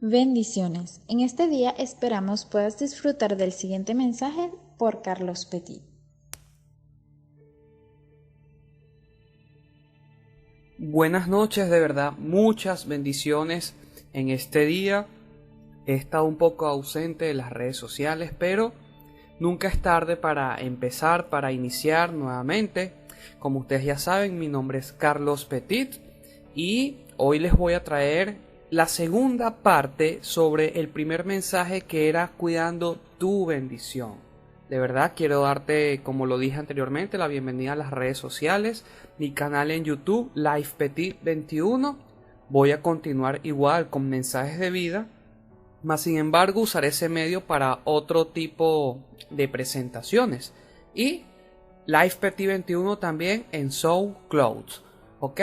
Bendiciones. En este día esperamos puedas disfrutar del siguiente mensaje por Carlos Petit. Buenas noches, de verdad, muchas bendiciones en este día. He estado un poco ausente de las redes sociales, pero nunca es tarde para empezar, para iniciar nuevamente. Como ustedes ya saben, mi nombre es Carlos Petit y hoy les voy a traer la segunda parte sobre el primer mensaje, que era cuidando tu bendición. De verdad quiero darte, como lo dije anteriormente, la bienvenida a las redes sociales, mi canal en YouTube, Life Petit 21. Voy a continuar igual con mensajes de vida, mas sin embargo usaré ese medio para otro tipo de presentaciones. Y Life Petit 21 también en SoundCloud. ¿Ok?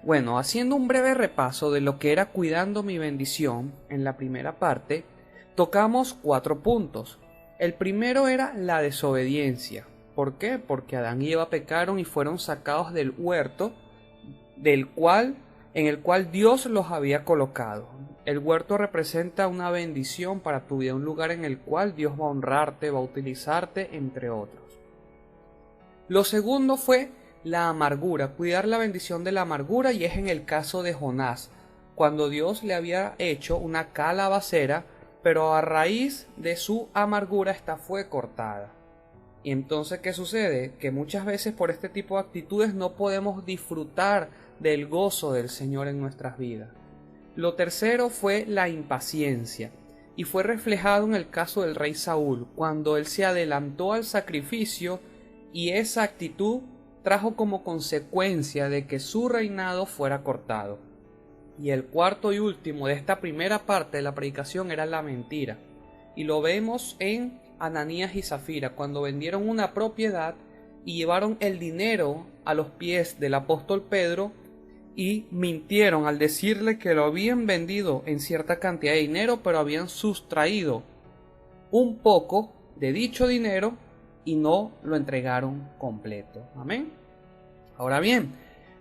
Bueno, haciendo un breve repaso de lo que era cuidando mi bendición, en la primera parte tocamos 4 puntos. El primero era la desobediencia. ¿Por qué? Porque Adán y Eva pecaron y fueron sacados del huerto en el cual Dios los había colocado. El huerto representa una bendición para tu vida, un lugar en el cual Dios va a honrarte, va a utilizarte, entre otros. Lo segundo fue la amargura, cuidar la bendición de la amargura, y es en el caso de Jonás, cuando Dios le había hecho una calabacera, pero a raíz de su amargura esta fue cortada. Y entonces, ¿qué sucede? Que muchas veces por este tipo de actitudes no podemos disfrutar del gozo del Señor en nuestras vidas. Lo tercero fue la impaciencia, y fue reflejado en el caso del rey Saúl, cuando él se adelantó al sacrificio, y esa actitud trajo como consecuencia de que su reinado fuera cortado. Y el cuarto y último de esta primera parte de la predicación era la mentira, y lo vemos en Ananías y Zafira, cuando vendieron una propiedad y llevaron el dinero a los pies del apóstol Pedro y mintieron al decirle que lo habían vendido en cierta cantidad de dinero, pero habían sustraído un poco de dicho dinero y no lo entregaron completo. Amén. Ahora bien,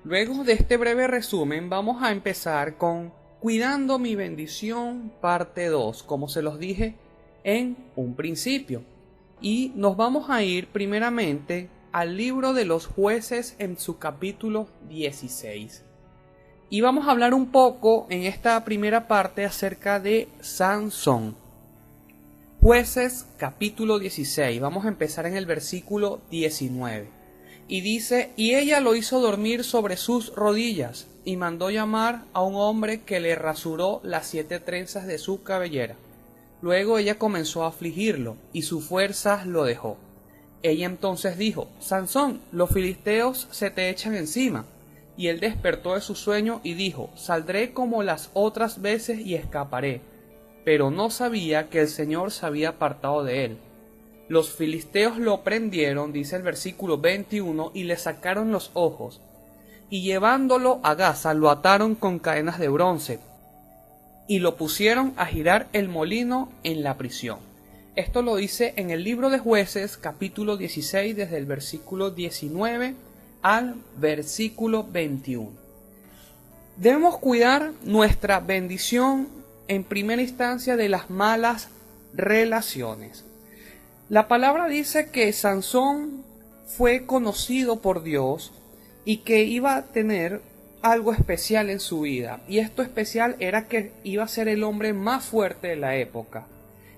luego de este breve resumen vamos a empezar con Cuidando mi bendición parte 2, como se los dije en un principio. Y nos vamos a ir primeramente al libro de los Jueces en su capítulo 16. Y vamos a hablar un poco en esta primera parte acerca de Sansón. Jueces capítulo 16, vamos a empezar en el versículo 19. Y dice: y ella lo hizo dormir sobre sus rodillas, y mandó llamar a un hombre que le rasuró las 7 trenzas de su cabellera. Luego ella comenzó a afligirlo, y su fuerza lo dejó. Ella entonces dijo: Sansón, los filisteos se te echan encima. Y él despertó de su sueño y dijo: saldré como las otras veces y escaparé. Pero no sabía que el Señor se había apartado de él. Los filisteos lo prendieron, dice el versículo 21, y le sacaron los ojos, y llevándolo a Gaza lo ataron con cadenas de bronce, y lo pusieron a girar el molino en la prisión. Esto lo dice en el libro de Jueces, capítulo 16, desde el versículo 19 al versículo 21. Debemos cuidar nuestra bendición en primera instancia de las malas relaciones. La palabra dice que Sansón fue conocido por Dios y que iba a tener algo especial en su vida. Y esto especial era que iba a ser el hombre más fuerte de la época.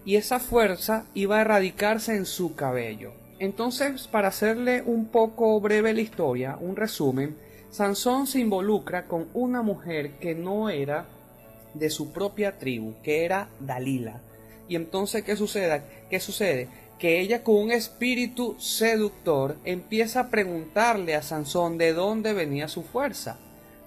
Y esa fuerza iba a erradicarse en su cabello. Entonces, para hacerle un poco breve la historia, un resumen, Sansón se involucra con una mujer que no era de su propia tribu, que era Dalila. Y entonces, ¿qué sucede? Que ella, con un espíritu seductor, empieza a preguntarle a Sansón de dónde venía su fuerza.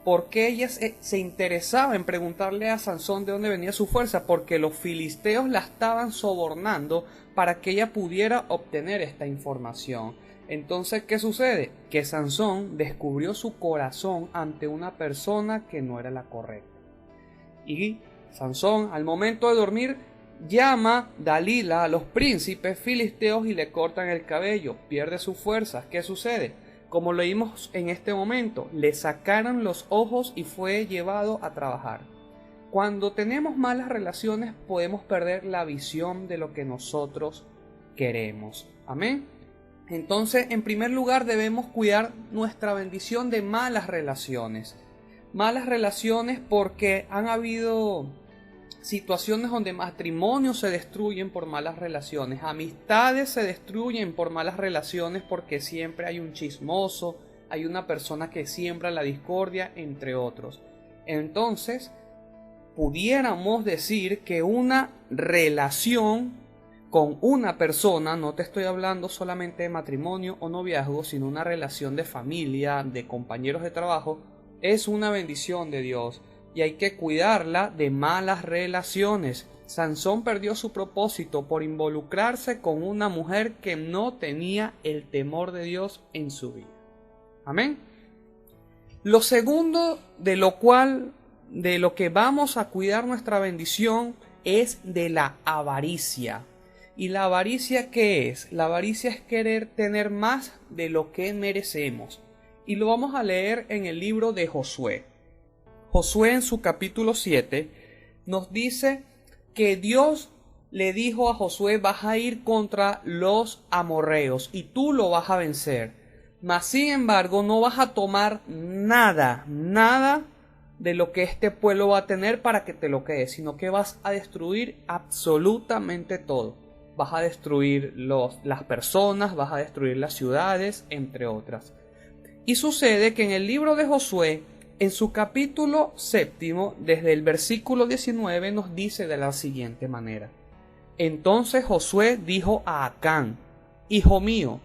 ¿Por qué ella se interesaba en preguntarle a Sansón de dónde venía su fuerza? Porque los filisteos la estaban sobornando para que ella pudiera obtener esta información. Entonces, ¿qué sucede? Que Sansón descubrió su corazón ante una persona que no era la correcta. Y Sansón, al momento de dormir, llama Dalila a los príncipes filisteos y le cortan el cabello, pierde sus fuerzas. ¿Qué sucede? Como leímos en este momento, le sacaron los ojos y fue llevado a trabajar. cuando tenemos malas relaciones podemos perder la visión de lo que nosotros queremos. Amén. Entonces, en primer lugar, debemos cuidar nuestra bendición de malas relaciones. Malas relaciones porque han habido situaciones donde matrimonios se destruyen por malas relaciones, amistades se destruyen por malas relaciones porque siempre hay un chismoso, hay una persona que siembra la discordia, entre otros. Entonces, pudiéramos decir que una relación con una persona, no te estoy hablando solamente de matrimonio o noviazgo, sino una relación de familia, de compañeros de trabajo, es una bendición de Dios y hay que cuidarla de malas relaciones. Sansón perdió su propósito por involucrarse con una mujer que no tenía el temor de Dios en su vida. Amén. Lo segundo de lo que vamos a cuidar nuestra bendición es de la avaricia. ¿Y la avaricia qué es? La avaricia es querer tener más de lo que merecemos. Y lo vamos a leer en el libro de Josué. Josué en su capítulo 7 nos dice que Dios le dijo a Josué: vas a ir contra los amorreos y tú lo vas a vencer. Mas sin embargo no vas a tomar nada de lo que este pueblo va a tener para que te lo quedes, sino que vas a destruir absolutamente todo. Vas a destruir las personas, vas a destruir las ciudades, entre otras. Y sucede que en el libro de Josué, en su capítulo 7, desde el versículo 19, nos dice de la siguiente manera: entonces Josué dijo a Acán: hijo mío,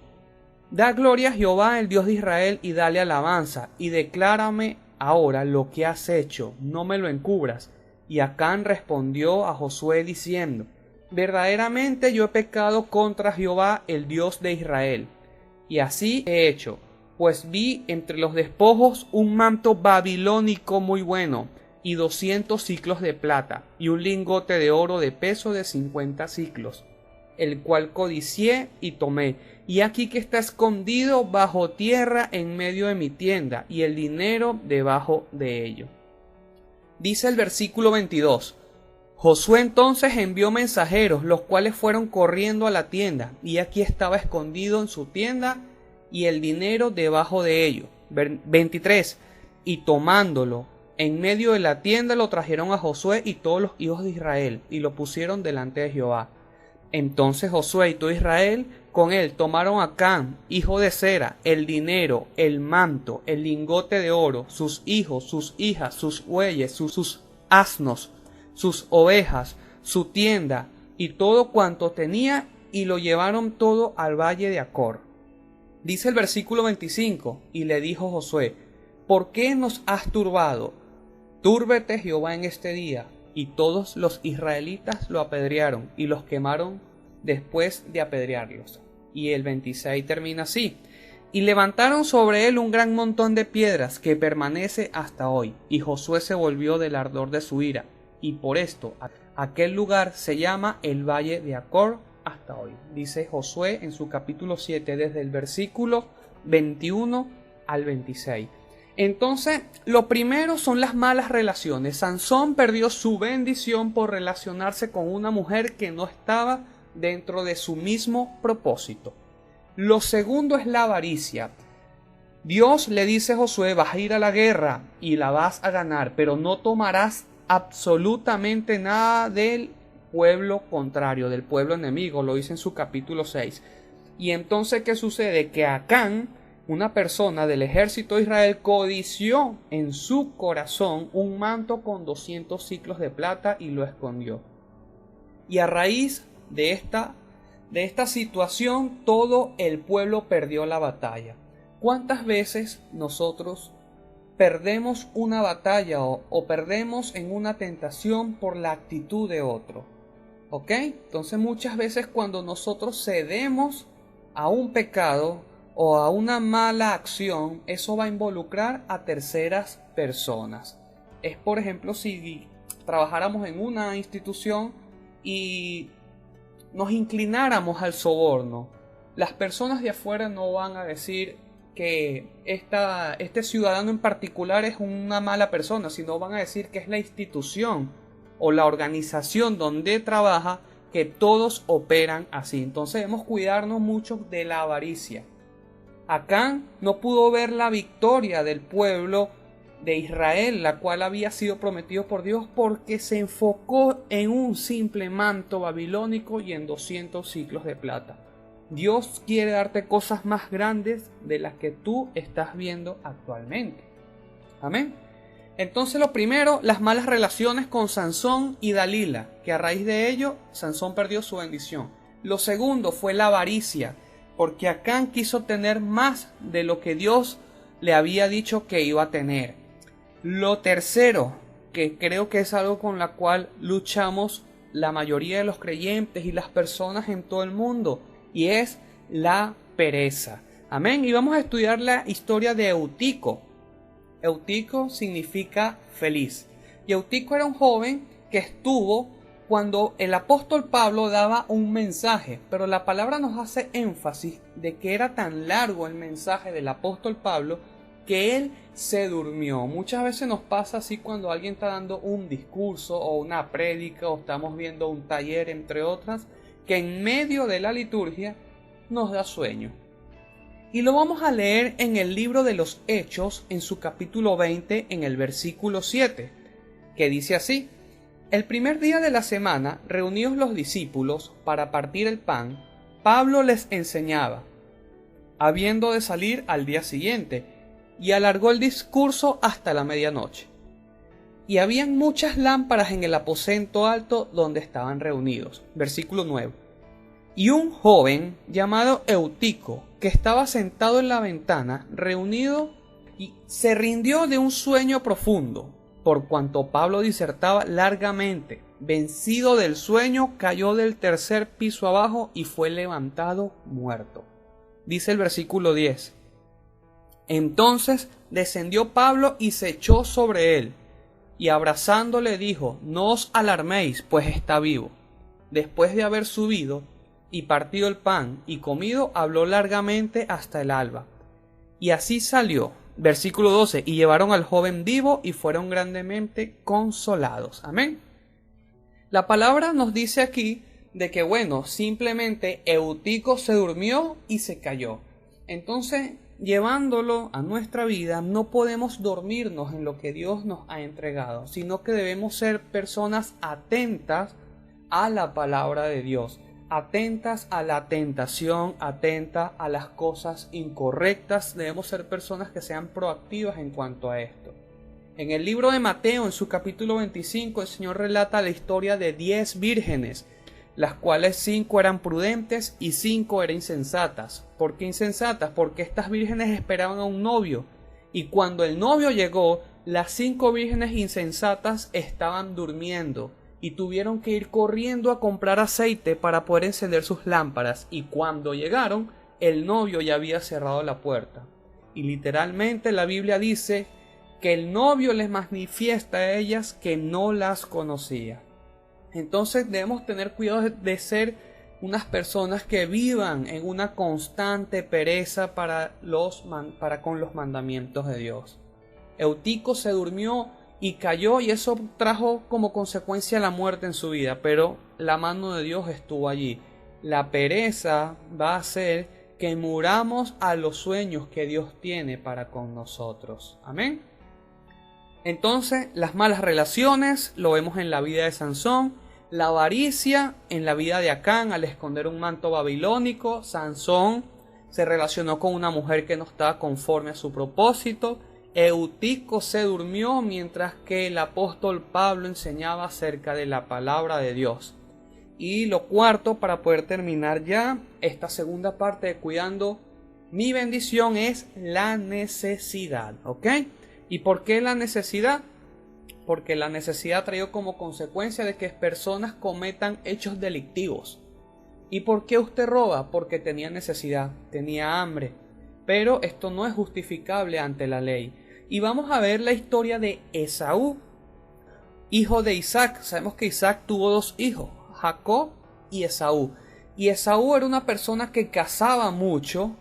da gloria a Jehová, el Dios de Israel, y dale alabanza, y declárame ahora lo que has hecho, no me lo encubras. Y Acán respondió a Josué diciendo: verdaderamente yo he pecado contra Jehová, el Dios de Israel, y así he hecho, pues vi entre los despojos un manto babilónico muy bueno, y 200 siclos de plata, y un lingote de oro de peso de 50 siclos, el cual codicié y tomé, y aquí que está escondido bajo tierra en medio de mi tienda, y el dinero debajo de ello. Dice el versículo 22: Josué entonces envió mensajeros, los cuales fueron corriendo a la tienda, y aquí estaba escondido en su tienda, y el dinero debajo de ello. 23. Y tomándolo en medio de la tienda lo trajeron a Josué y todos los hijos de Israel, y lo pusieron delante de Jehová. Entonces Josué y todo Israel con él tomaron a Acán, hijo de Zera, el dinero, el manto, el lingote de oro, sus hijos, sus hijas, sus bueyes, sus asnos, sus ovejas, su tienda y todo cuanto tenía, y lo llevaron todo al valle de Acor. Dice el versículo 25: y le dijo Josué: ¿por qué nos has turbado? Túrbete Jehová en este día. Y todos los israelitas lo apedrearon y los quemaron después de apedrearlos. Y el 26 termina así: y levantaron sobre él un gran montón de piedras que permanece hasta hoy. Y Josué se volvió del ardor de su ira, y por esto aquel lugar se llama el Valle de Acor hasta hoy. Dice Josué en su capítulo 7 desde el versículo 21 al 26. Entonces, lo primero son las malas relaciones. Sansón perdió su bendición por relacionarse con una mujer que no estaba dentro de su mismo propósito. Lo segundo es la avaricia. Dios le dice a Josué: vas a ir a la guerra y la vas a ganar, pero no tomarás absolutamente nada del pueblo contrario, del pueblo enemigo. Lo dice en su capítulo 6. Y entonces, ¿qué sucede? Que Acán, una persona del ejército de Israel, codició en su corazón un manto con 200 siclos de plata y lo escondió. Y a raíz de esta situación, todo el pueblo perdió la batalla. ¿Cuántas veces nosotros perdemos una batalla o perdemos en una tentación por la actitud de otro? ¿Ok? Entonces muchas veces cuando nosotros cedemos a un pecado o a una mala acción, eso va a involucrar a terceras personas. Es, por ejemplo, si trabajáramos en una institución y nos inclináramos al soborno, las personas de afuera no van a decir que este ciudadano en particular es una mala persona, sino van a decir que es la institución o la organización donde trabaja, que todos operan así. Entonces debemos cuidarnos mucho de la avaricia. Acán no pudo ver la victoria del pueblo de Israel, la cual había sido prometido por Dios, porque se enfocó en un simple manto babilónico y en 200 ciclos de plata. Dios quiere darte cosas más grandes de las que tú estás viendo actualmente. Amén. Entonces lo primero, las malas relaciones con Sansón y Dalila, que a raíz de ello Sansón perdió su bendición. Lo segundo fue la avaricia, porque Acán quiso tener más de lo que Dios le había dicho que iba a tener. Lo tercero, que creo que es algo con la cual luchamos la mayoría de los creyentes y las personas en todo el mundo, y es la pereza. Amén. Y vamos a estudiar la historia de Eutico. Eutico significa feliz. Y Eutico era un joven que estuvo cuando el apóstol Pablo daba un mensaje, pero la palabra nos hace énfasis de que era tan largo el mensaje del apóstol Pablo que él se durmió. Muchas veces nos pasa así cuando alguien está dando un discurso o una prédica o estamos viendo un taller, entre otras, que en medio de la liturgia nos da sueño. Y lo vamos a leer en el libro de los Hechos, en su capítulo 20, en el versículo 7, que dice así: El primer día de la semana, reunidos los discípulos para partir el pan, Pablo les enseñaba, habiendo de salir al día siguiente, y alargó el discurso hasta la medianoche. Y habían muchas lámparas en el aposento alto donde estaban reunidos. Versículo 9. Y un joven llamado Eutico, que estaba sentado en la ventana, reunido, y se rindió de un sueño profundo, por cuanto Pablo disertaba largamente. Vencido del sueño, cayó del tercer piso abajo y fue levantado muerto. Dice el versículo 10. Entonces descendió Pablo y se echó sobre él, y abrazándole dijo: No os alarméis, pues está vivo. Después de haber subido y partido el pan y comido, habló largamente hasta el alba. Y así salió. Versículo 12. Y llevaron al joven vivo y fueron grandemente consolados. Amén. La palabra nos dice aquí de que, simplemente Eutico se durmió y se cayó. Entonces, llevándolo a nuestra vida, no podemos dormirnos en lo que Dios nos ha entregado, sino que debemos ser personas atentas a la palabra de Dios, atentas a la tentación, atentas a las cosas incorrectas. Debemos ser personas que sean proactivas en cuanto a esto. En el libro de Mateo, en su capítulo 25, el Señor relata la historia de 10 vírgenes, las cuales 5 eran prudentes y 5 eran insensatas. ¿Por qué insensatas? Porque estas vírgenes esperaban a un novio, y cuando el novio llegó, las 5 vírgenes insensatas estaban durmiendo y tuvieron que ir corriendo a comprar aceite para poder encender sus lámparas, y cuando llegaron, el novio ya había cerrado la puerta. Y literalmente la Biblia dice que el novio les manifiesta a ellas que no las conocía. Entonces debemos tener cuidado de ser unas personas que vivan en una constante pereza para con los mandamientos de Dios. Eutico se durmió y cayó, y eso trajo como consecuencia la muerte en su vida, pero la mano de Dios estuvo allí. La pereza va a hacer que muramos a los sueños que Dios tiene para con nosotros. Amén. Entonces, las malas relaciones lo vemos en la vida de Sansón, la avaricia en la vida de Acán al esconder un manto babilónico. Sansón se relacionó con una mujer que no estaba conforme a su propósito. Eutico se durmió mientras que el apóstol Pablo enseñaba acerca de la palabra de Dios. Y lo cuarto, para poder terminar ya esta segunda parte de Cuidando mi bendición, es la necesidad. ¿Ok? ¿Y por qué la necesidad? Porque la necesidad trajo como consecuencia de que personas cometan hechos delictivos. ¿Y por qué usted roba? Porque tenía necesidad, tenía hambre. Pero esto no es justificable ante la ley. Y vamos a ver la historia de Esaú, hijo de Isaac. Sabemos que Isaac tuvo 2 hijos, Jacob y Esaú. Y Esaú era una persona que cazaba mucho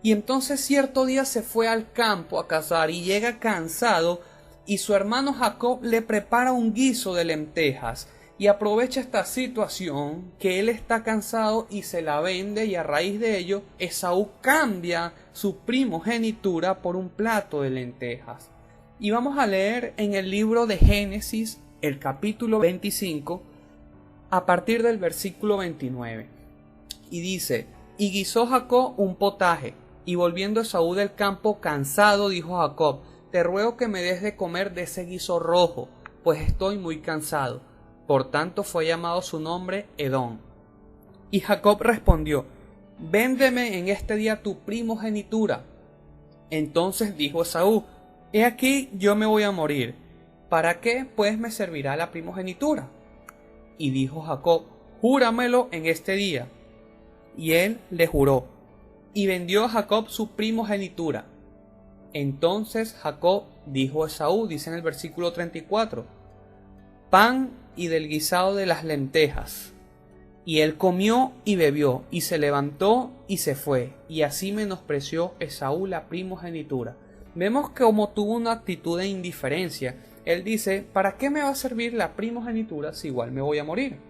Y entonces cierto día se fue al campo a cazar y llega cansado, y su hermano Jacob le prepara un guiso de lentejas y aprovecha esta situación que él está cansado y se la vende, y a raíz de ello Esaú cambia su primogenitura por un plato de lentejas. Y vamos a leer en el libro de Génesis el capítulo 25 a partir del versículo 29. Y dice: y guisó Jacob un potaje, y volviendo Esaú del campo cansado, dijo a Jacob: te ruego que me des de comer de ese guiso rojo, pues estoy muy cansado. Por tanto fue llamado su nombre Edom. Y Jacob respondió: véndeme en este día tu primogenitura. Entonces dijo Esaú: he aquí yo me voy a morir, ¿para qué pues me servirá la primogenitura? Y dijo Jacob: júramelo en este día. Y él le juró, y vendió a Jacob su primogenitura. Entonces Jacob dijo a Esaú, dice en el versículo 34, pan y del guisado de las lentejas. Y él comió y bebió, y se levantó y se fue, y así menospreció Esaú la primogenitura. Vemos que como tuvo una actitud de indiferencia. Él dice: ¿para qué me va a servir la primogenitura si igual me voy a morir?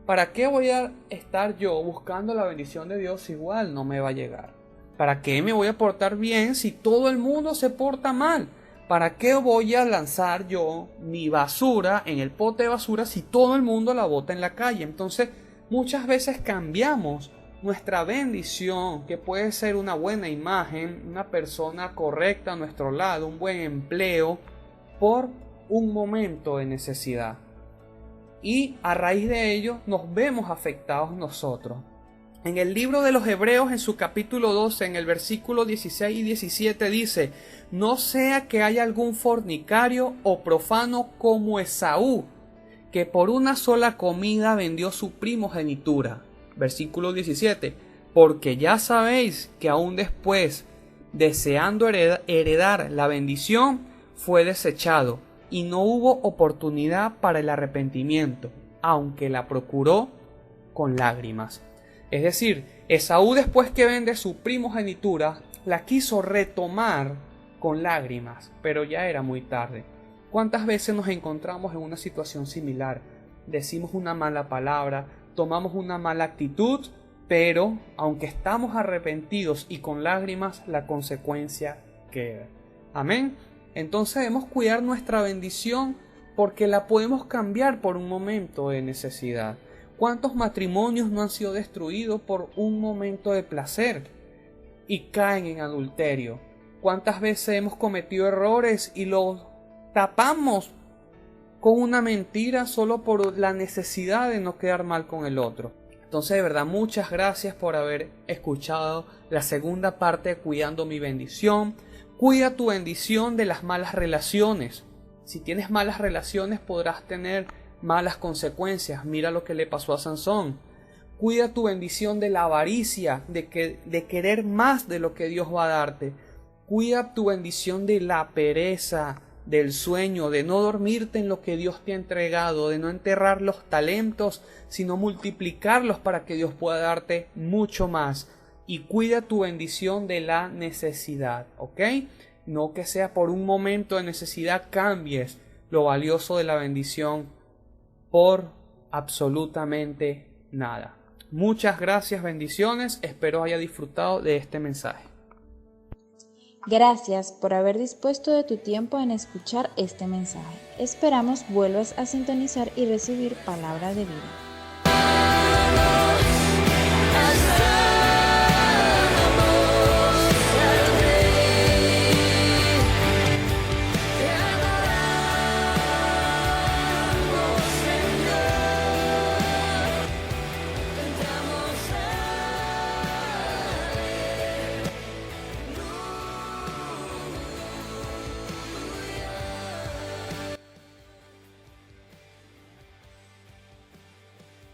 ¿Para qué voy a estar yo buscando la bendición de Dios si igual no me va a llegar? ¿Para qué me voy a portar bien si todo el mundo se porta mal? ¿Para qué voy a lanzar yo mi basura en el pote de basura si todo el mundo la bota en la calle? Entonces, muchas veces cambiamos nuestra bendición, que puede ser una buena imagen, una persona correcta a nuestro lado, un buen empleo, por un momento de necesidad. Y a raíz de ello nos vemos afectados nosotros. En el libro de los Hebreos, en su capítulo 12, en el versículo 16 y 17 dice: no sea que haya algún fornicario o profano como Esaú, que por una sola comida vendió su primogenitura. Versículo 17: porque ya sabéis que aún después, deseando heredar la bendición, fue desechado, y no hubo oportunidad para el arrepentimiento, aunque la procuró con lágrimas. Es decir, Esaú, después que vende su primogenitura, la quiso retomar con lágrimas, pero ya era muy tarde. ¿Cuántas veces nos encontramos en una situación similar? Decimos una mala palabra, tomamos una mala actitud, pero aunque estamos arrepentidos y con lágrimas, la consecuencia queda. Amén. Entonces debemos cuidar nuestra bendición, porque la podemos cambiar por un momento de necesidad. ¿Cuántos matrimonios no han sido destruidos por un momento de placer y caen en adulterio? ¿Cuántas veces hemos cometido errores y los tapamos con una mentira solo por la necesidad de no quedar mal con el otro? Entonces, de verdad, muchas gracias por haber escuchado la segunda parte de Cuidando mi bendición. Cuida tu bendición de las malas relaciones. Si tienes malas relaciones, podrás tener malas consecuencias. Mira lo que le pasó a Sansón. Cuida tu bendición de la avaricia, de querer más de lo que Dios va a darte. Cuida tu bendición de la pereza, del sueño, de no dormirte en lo que Dios te ha entregado, de no enterrar los talentos, sino multiplicarlos para que Dios pueda darte mucho más. Y cuida tu bendición de la necesidad, ¿ok? No que sea por un momento de necesidad cambies lo valioso de la bendición por absolutamente nada. Muchas gracias, bendiciones. Espero haya disfrutado de este mensaje. Gracias por haber dispuesto de tu tiempo en escuchar este mensaje. Esperamos vuelvas a sintonizar y recibir palabra de vida.